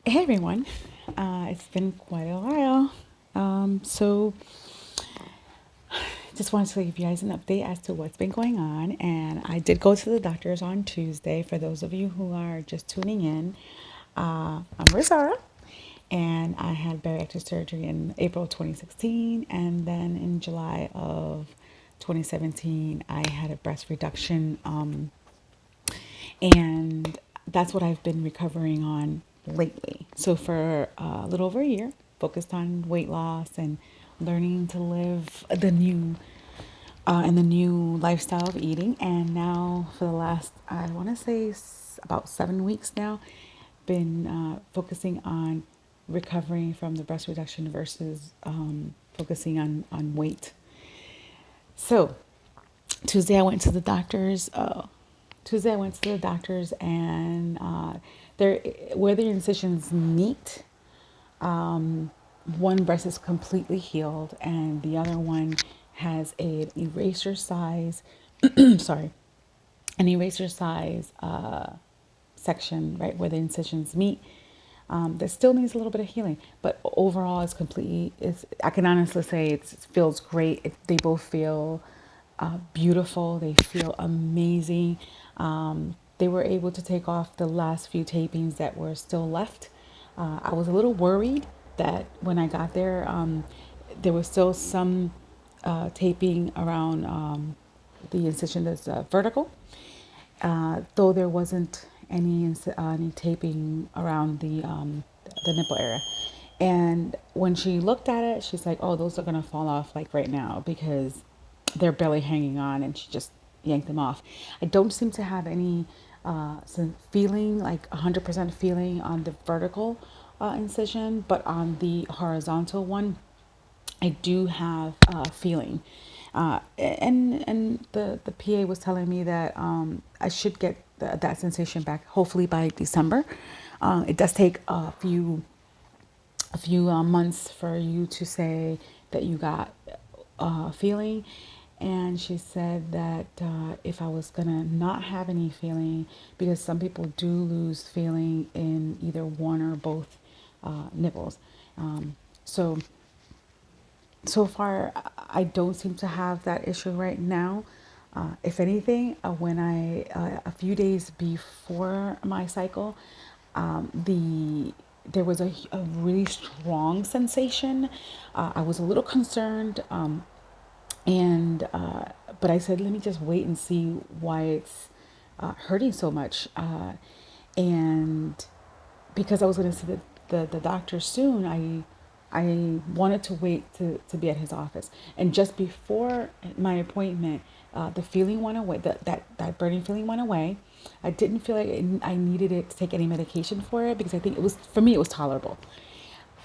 Hey everyone, it's been quite a while. So just wanted to give you guys an update as to what's been going on. And I did go to the doctors on Tuesday. For those of you who are just tuning in, I'm Rosara, and I had bariatric surgery in April 2016, and then in July of 2017, I had a breast reduction. And that's what I've been recovering on lately. So for a little over a year, focused on weight loss and learning to live the new and the new lifestyle of eating. And now for the last, I want to say about 7 weeks now, been focusing on recovering from the breast reduction versus focusing on weight. So Tuesday I went to the doctors. Tuesday I went to the doctors, and there where the incisions meet, one breast is completely healed, and the other one has an eraser size. Sorry, an eraser size section right where the incisions meet. That still needs a little bit of healing, but overall, it's completely. It's I can honestly say it feels great. They both feel beautiful. They feel amazing. They were able to take off the last few tapings that were still left. I was a little worried that when I got there, there was still some taping around the incision that's vertical, though there wasn't any taping around the nipple area. And when she looked at it, she's like, "Oh, those are gonna fall off like right now because they're barely hanging on," and she just yanked them off. I don't seem to have any some feeling, like 100% feeling on the vertical incision, but on the horizontal one, I do have a feeling. And the PA was telling me that I should get that sensation back hopefully by December. It does take a few months for you to say that you got a feeling. And she said that if I was gonna not have any feeling, because some people do lose feeling in either one or both nipples. So so far, I don't seem to have that issue right now. If anything, when a few days before my cycle, there was a really strong sensation. I was a little concerned, and but I said, let me just wait and see why it's hurting so much. And because I was going to see the doctor soon, I wanted to wait to be at his office. And just before my appointment, the feeling went away. That burning feeling went away. I didn't feel like I needed it to take any medication for it because I think it was, for me, it was tolerable.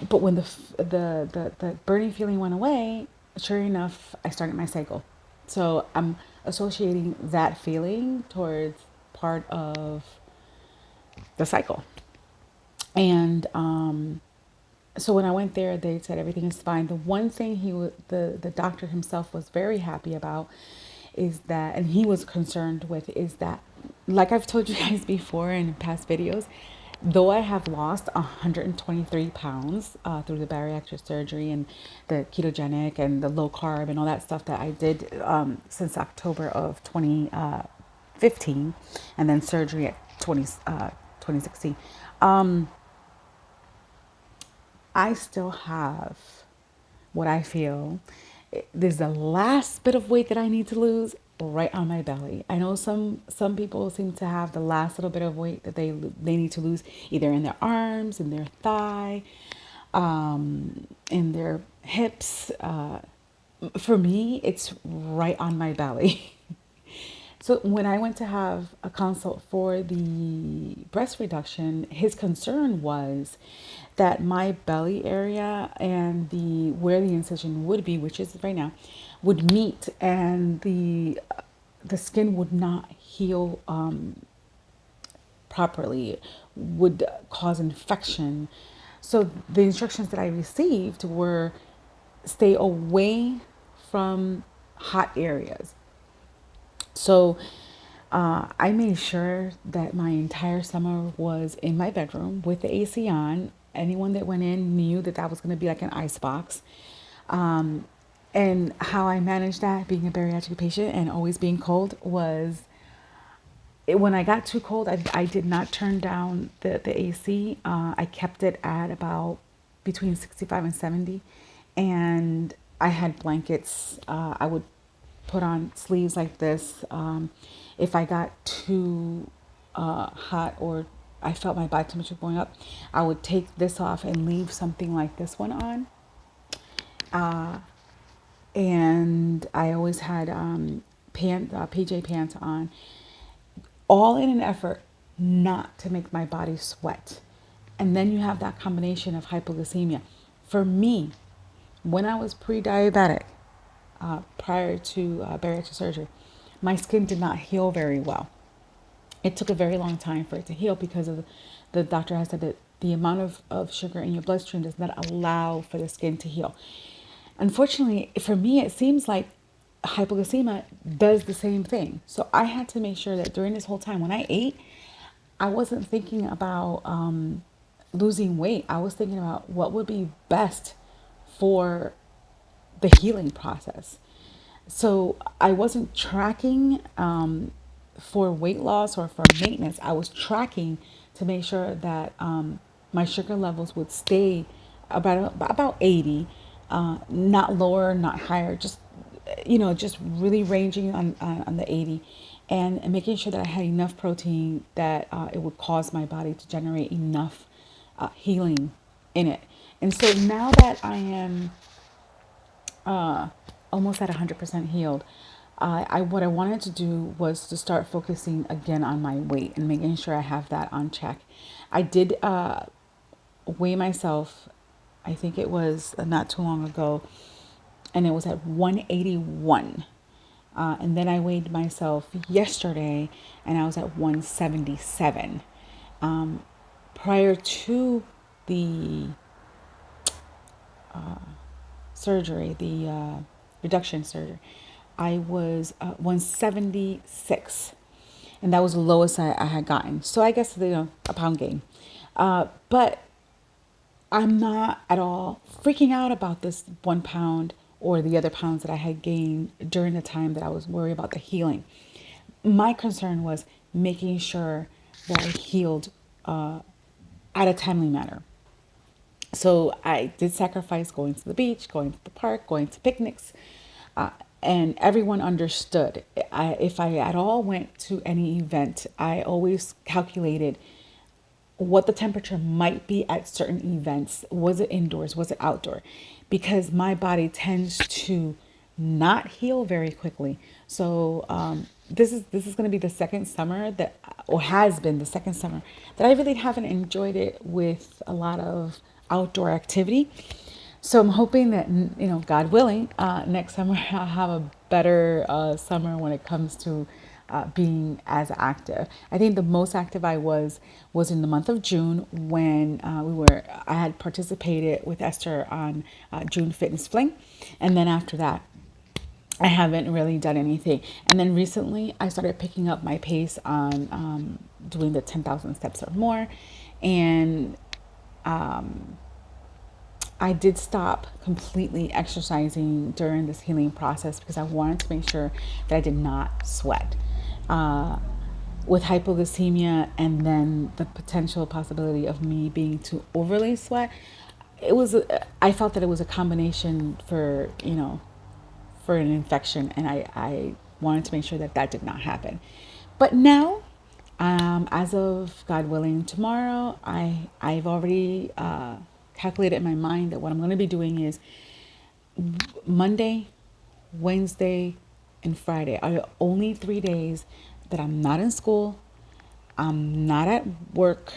But when the burning feeling went away, sure enough, I started my cycle. So I'm associating that feeling towards part of the cycle. And so when I went there, they said everything is fine. The one thing the doctor himself was very happy about is that, and he was concerned with, is that, like I've told you guys before in past videos, though I have lost 123 pounds through the bariatric surgery and the ketogenic and the low carb and all that stuff that I did since October of 2015, and then surgery at 2016. I still have what I feel there's the last bit of weight that I need to lose right on my belly. I know some people seem to have the last little bit of weight that they need to lose either in their arms, in their thigh, in their hips. For me, it's right on my belly. So when I went to have a consult for the breast reduction, his concern was that my belly area and the where the incision would be, which is right now, would meet, and the skin would not heal properly, would cause infection. So the instructions that I received were stay away from hot areas. So I made sure that my entire summer was in my bedroom with the AC on. Anyone that went in knew that that was going to be like an ice box. And how I managed that, being a bariatric patient and always being cold, was when I got too cold, I did not turn down the AC. I kept it at about between 65 and 70. And I had blankets. I would put on sleeves like this. If I got too hot or I felt my body temperature going up, I would take this off and leave something like this one on. And I always had PJ pants on, all in an effort not to make my body sweat. And then you have that combination of hypoglycemia. For me, when I was pre-diabetic, prior to bariatric surgery, my skin did not heal very well. It took a very long time for it to heal because of the doctor has said that the amount of sugar in your bloodstream does not allow for the skin to heal. Unfortunately, for me, it seems like hypoglycemia does the same thing. So I had to make sure that during this whole time when I ate, I wasn't thinking about losing weight. I was thinking about what would be best for the healing process. So I wasn't tracking for weight loss or for maintenance. I was tracking to make sure that my sugar levels would stay about 80, not lower, not higher, just just really ranging on the 80, and making sure that I had enough protein that it would cause my body to generate enough healing in it. And so now that I am almost at 100% healed, what I wanted to do was to start focusing again on my weight and making sure I have that on check. I did weigh myself, I think it was not too long ago, and it was at 181. And then I weighed myself yesterday and I was at 177. Prior to the surgery, the reduction surgery, I was 176. And that was the lowest I had gotten. So I guess, a pound gain. But I'm not at all freaking out about this 1 pound or the other pounds that I had gained during the time that I was worried about the healing. My concern was making sure that I healed at a timely manner. So I did sacrifice going to the beach, going to the park, going to picnics, and everyone understood. If I at all went to any event, I always calculated what the temperature might be at certain events. Was it indoors? Was it outdoor? Because my body tends to not heal very quickly. So this is going to be the second summer that, or has been the second summer that I really haven't enjoyed it with a lot of outdoor activity. So I'm hoping that, God willing, next summer I'll have a better summer when it comes to being as active. I think the most active I was in the month of June when I had participated with Esther on June Fitness Fling, and then after that, I haven't really done anything. And then recently, I started picking up my pace on doing the 10,000 steps or more, and I did stop completely exercising during this healing process because I wanted to make sure that I did not sweat. With hypoglycemia and then the potential possibility of me being too overly sweat, I felt that it was a combination for an infection, and I wanted to make sure that that did not happen. But now, as of God willing, tomorrow, I've already calculated in my mind that what I'm going to be doing is Monday, Wednesday, and Friday are the only 3 days that I'm not in school, I'm not at work,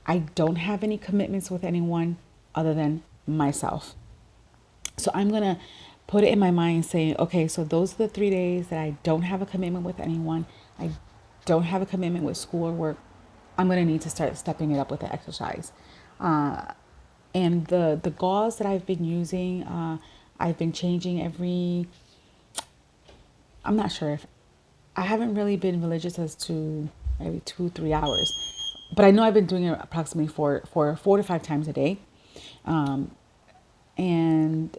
I don't have any commitments with anyone other than myself. So I'm going to put it in my mind saying, okay, so those are the 3 days that I don't have a commitment with anyone. I don't have a commitment with school or work. I'm going to need to start stepping it up with the exercise. And the gauze that I've been using, I've been changing I'm not sure if I haven't really been religious as to maybe 2, 3 hours, but I know I've been doing it approximately for 4 to 5 times a day, and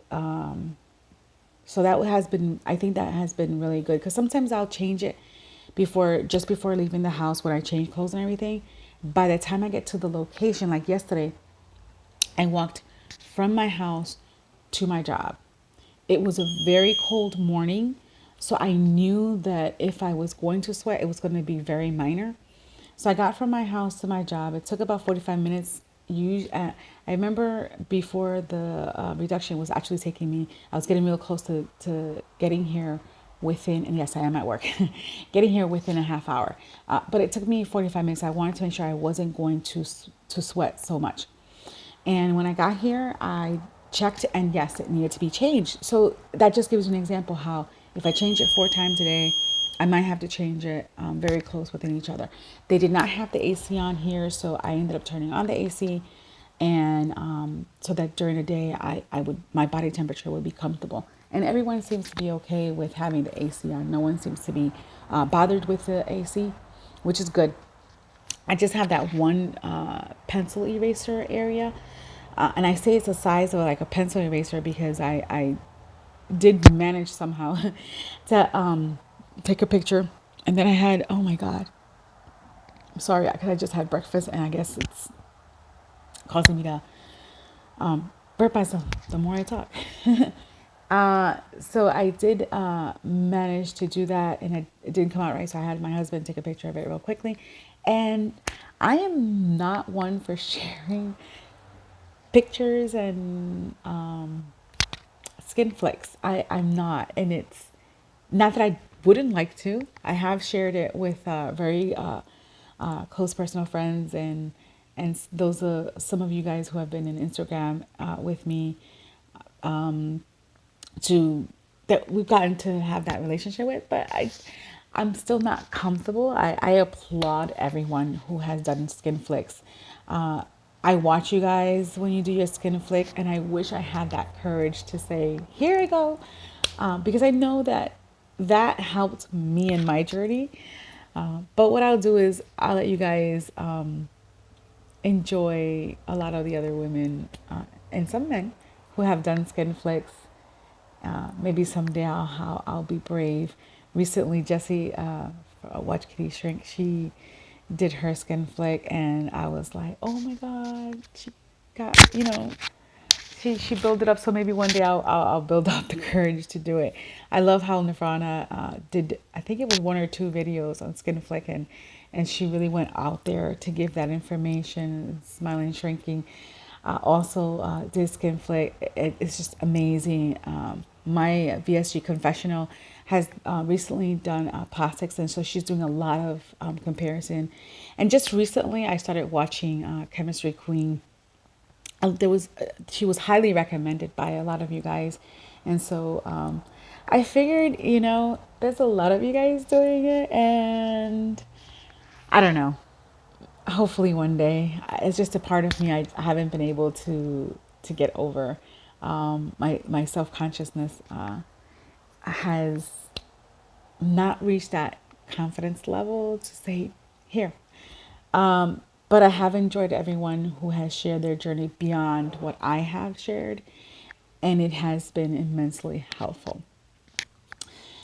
so that has been, I think that has been really good, because sometimes I'll change it just before leaving the house when I change clothes and everything. By the time I get to the location, like yesterday, I walked from my house to my job. It was a very cold morning, so I knew that if I was going to sweat, it was going to be very minor. So I got from my house to my job. It took about 45 minutes. I remember before the reduction was actually taking me, I was getting real close to getting here within, and yes, I am at work, getting here within a half hour. But it took me 45 minutes. I wanted to make sure I wasn't going to sweat so much. And when I got here, I checked, and yes, it needed to be changed. So that just gives you an example how if I change it 4 times a day, I might have to change it very close within each other. They did not have the AC on here, so I ended up turning on the AC, and so that during the day, my body temperature would be comfortable. And everyone seems to be okay with having the AC on. No one seems to be bothered with the AC, which is good. I just have that one pencil eraser area. And I say it's the size of like a pencil eraser because I did manage somehow to take a picture. And then I had, oh my God, I'm sorry, because I just had breakfast and I guess it's causing me to burp myself the more I talk. So I did manage to do that, and it didn't come out right. So I had my husband take a picture of it real quickly. And I am not one for sharing pictures and skin flicks. I'm not. And it's not that I wouldn't like to. I have shared it with very close personal friends, and those are some of you guys who have been in Instagram with me, to that we've gotten to have that relationship with, but I'm still not comfortable. I applaud everyone who has done skin flicks. I watch you guys when you do your skin flick, and I wish I had that courage to say, here I go, because I know that that helped me in my journey. But what I'll do is I'll let you guys enjoy a lot of the other women and some men who have done skin flicks. Maybe someday I'll be brave. Recently, Jessie, Watch Kitty Shrink, she did her skin flick, and I was like, oh my God, she got, she built it up. So maybe one day I'll build up the courage to do it. I love how Nirvana did, I think it was 1 or 2 videos on skin flick, and she really went out there to give that information. Smiling Shrinking also did skin flick. It's just amazing. My VSG confessional has recently done plastics, and so she's doing a lot of comparison. And just recently I started watching Chemistry Queen. She was highly recommended by a lot of you guys, and so I figured, there's a lot of you guys doing it, and I don't know, hopefully one day. It's just a part of me I haven't been able to get over. My self-consciousness has not reached that confidence level to say, here. But I have enjoyed everyone who has shared their journey beyond what I have shared, and it has been immensely helpful.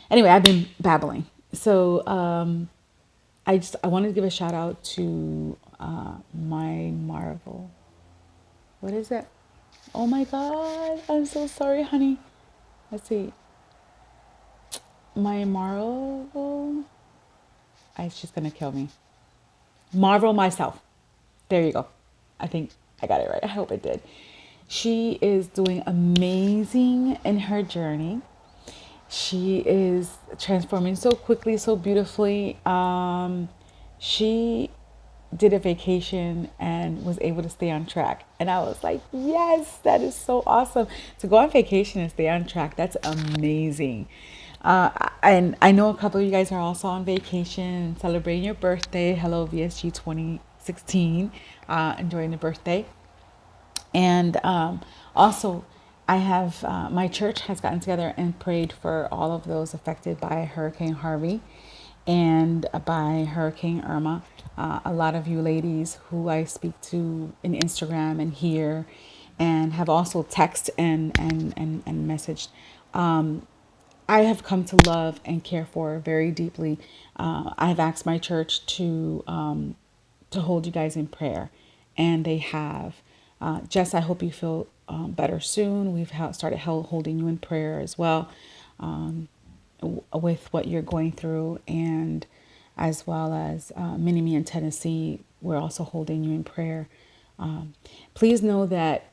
Anyway, I've been babbling. So I wanted to give a shout out to my Marvel. What is it? Oh my God, I'm so sorry, honey. Let's see. My Marvel. She's gonna kill me. Marvel myself. There you go. I think I got it right. I hope I did. She is doing amazing in her journey. She is transforming so quickly, so beautifully. She did a vacation and was able to stay on track. And I was like, yes, that is so awesome. To go on vacation and stay on track, that's amazing. And I know a couple of you guys are also on vacation celebrating your birthday. Hello, VSG 2016. Enjoying the birthday. And also, I have my church has gotten together and prayed for all of those affected by Hurricane Harvey. and by Hurricane Irma. A lot of you ladies who I speak to in Instagram and here, and have also text and messaged, I have come to love and care for very deeply. I have asked my church to hold you guys in prayer, and they have. Jess, I hope you feel better soon. We've started holding you in prayer as well, with what you're going through, and as well as Minnie in Tennessee, we're also holding you in prayer. Please know that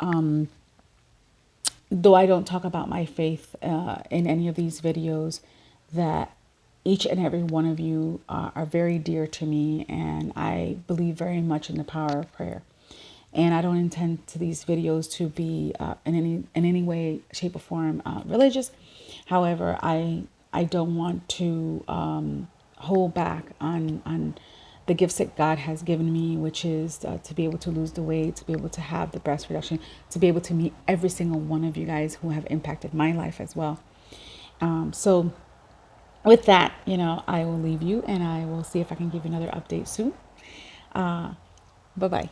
though I don't talk about my faith in any of these videos, that each and every one of you are very dear to me, and I believe very much in the power of prayer. And I don't intend to these videos to be in any way, shape, or form religious. However, I don't want to hold back on the gifts that God has given me, which is to be able to lose the weight, to be able to have the breast reduction, to be able to meet every single one of you guys who have impacted my life as well. So with that, I will leave you, and I will see if I can give you another update soon. Bye-bye.